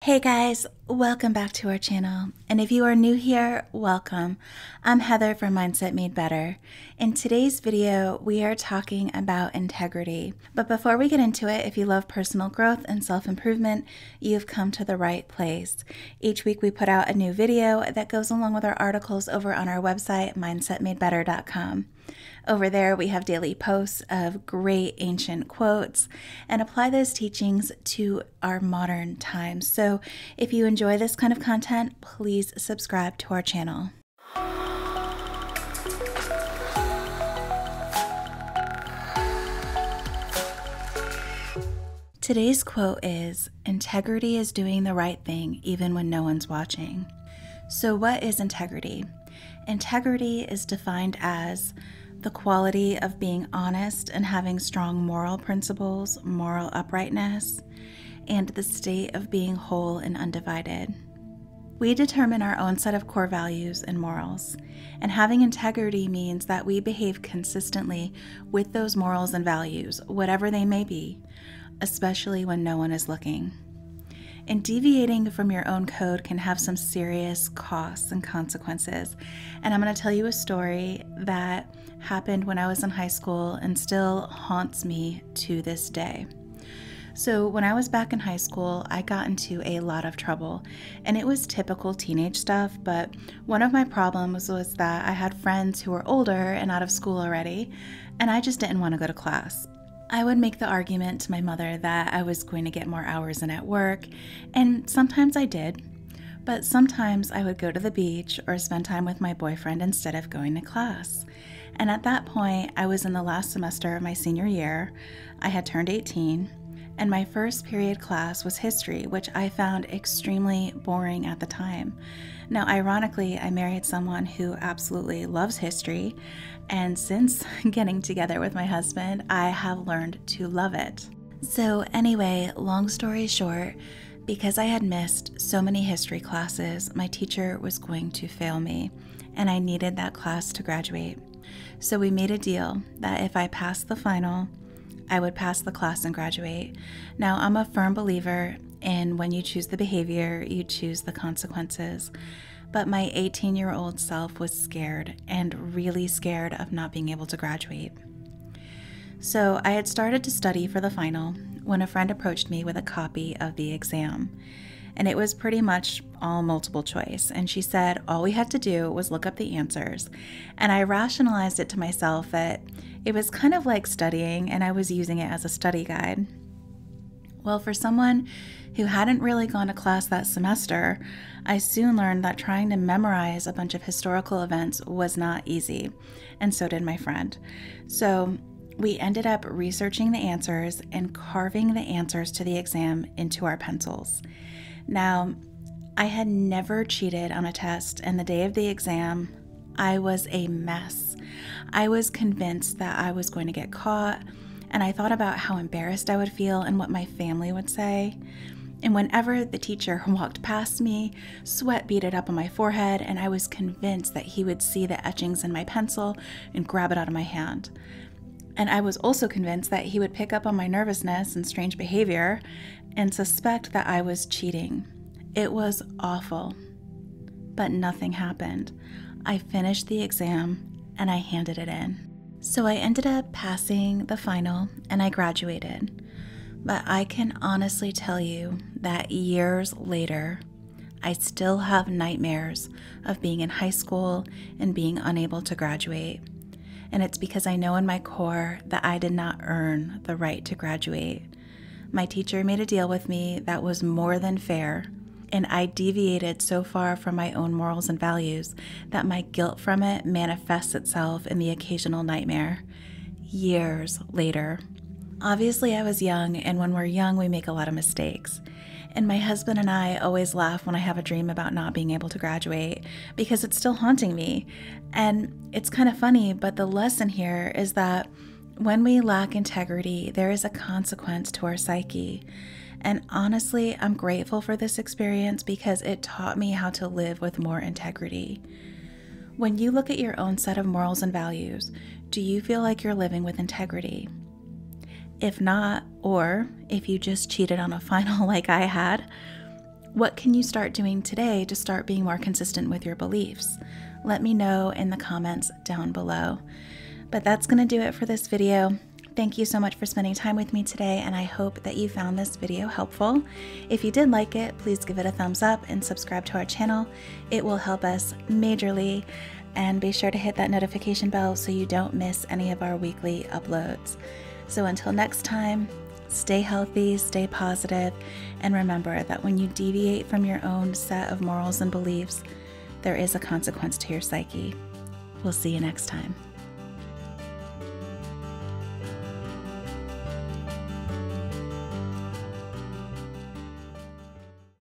Hey guys, welcome back to our channel. And if you are new here, welcome. I'm Heather from Mindset Made Better. In today's video, we are talking about integrity. But before we get into it, if you love personal growth and self-improvement, you've come to the right place. Each week we put out a new video that goes along with our articles over on our website, mindsetmadebetter.com. Over there, we have daily posts of great ancient quotes and apply those teachings to our modern times. So if you enjoy this kind of content, please subscribe to our channel. Today's quote is, "Integrity is doing the right thing even when no one's watching." So what is integrity? Integrity is defined as the quality of being honest and having strong moral principles, moral uprightness, and the state of being whole and undivided. We determine our own set of core values and morals, and having integrity means that we behave consistently with those morals and values, whatever they may be, especially when no one is looking. And deviating from your own code can have some serious costs and consequences. And I'm going to tell you a story that happened when I was in high school and still haunts me to this day. So when I was back in high school, I got into a lot of trouble, and it was typical teenage stuff, but one of my problems was that I had friends who were older and out of school already, and I just didn't want to go to class. I would make the argument to my mother that I was going to get more hours in at work, and sometimes I did, but sometimes I would go to the beach or spend time with my boyfriend instead of going to class. And at that point, I was in the last semester of my senior year. I had turned 18, and my first period class was history, which I found extremely boring at the time. Now, ironically, I married someone who absolutely loves history, and since getting together with my husband, I have learned to love it. So anyway, long story short, because I had missed so many history classes, my teacher was going to fail me, and I needed that class to graduate. So we made a deal that if I passed the final, I would pass the class and graduate. Now, I'm a firm believer in when you choose the behavior, you choose the consequences. But my 18-year-old self was scared, and really scared of not being able to graduate. So I had started to study for the final when a friend approached me with a copy of the exam. And it was pretty much all multiple choice. And she said all we had to do was look up the answers. And I rationalized it to myself that it was kind of like studying, and I was using it as a study guide. Well, for someone who hadn't really gone to class that semester, I soon learned that trying to memorize a bunch of historical events was not easy, and so did my friend. So we ended up researching the answers and carving the answers to the exam into our pencils. Now, I had never cheated on a test, and the day of the exam, I was a mess. I was convinced that I was going to get caught, and I thought about how embarrassed I would feel and what my family would say. And whenever the teacher walked past me, sweat beaded up on my forehead, and I was convinced that he would see the etchings in my pencil and grab it out of my hand. And I was also convinced that he would pick up on my nervousness and strange behavior and suspect that I was cheating. It was awful, but nothing happened. I finished the exam and I handed it in. So I ended up passing the final and I graduated. But I can honestly tell you that years later, I still have nightmares of being in high school and being unable to graduate. And it's because I know in my core that I did not earn the right to graduate. My teacher made a deal with me that was more than fair, and I deviated so far from my own morals and values that my guilt from it manifests itself in the occasional nightmare. Years later. Obviously, I was young, and when we're young, we make a lot of mistakes. And my husband and I always laugh when I have a dream about not being able to graduate because it's still haunting me. And it's kind of funny, but the lesson here is that when we lack integrity, there is a consequence to our psyche. And honestly, I'm grateful for this experience because it taught me how to live with more integrity. When you look at your own set of morals and values, do you feel like you're living with integrity? If not, or if you just cheated on a final like I had, What can you start doing today to start being more consistent with your beliefs? Let me know in the comments down below. But that's going to do it for this video. Thank you so much for spending time with me today, and I hope that you found this video helpful. If you did like it, please give it a thumbs up and subscribe to our channel. It will help us majorly, and be sure to hit that notification bell so you don't miss any of our weekly uploads. So until next time, stay healthy, stay positive, and remember that when you deviate from your own set of morals and beliefs, there is a consequence to your psyche. We'll see you next time.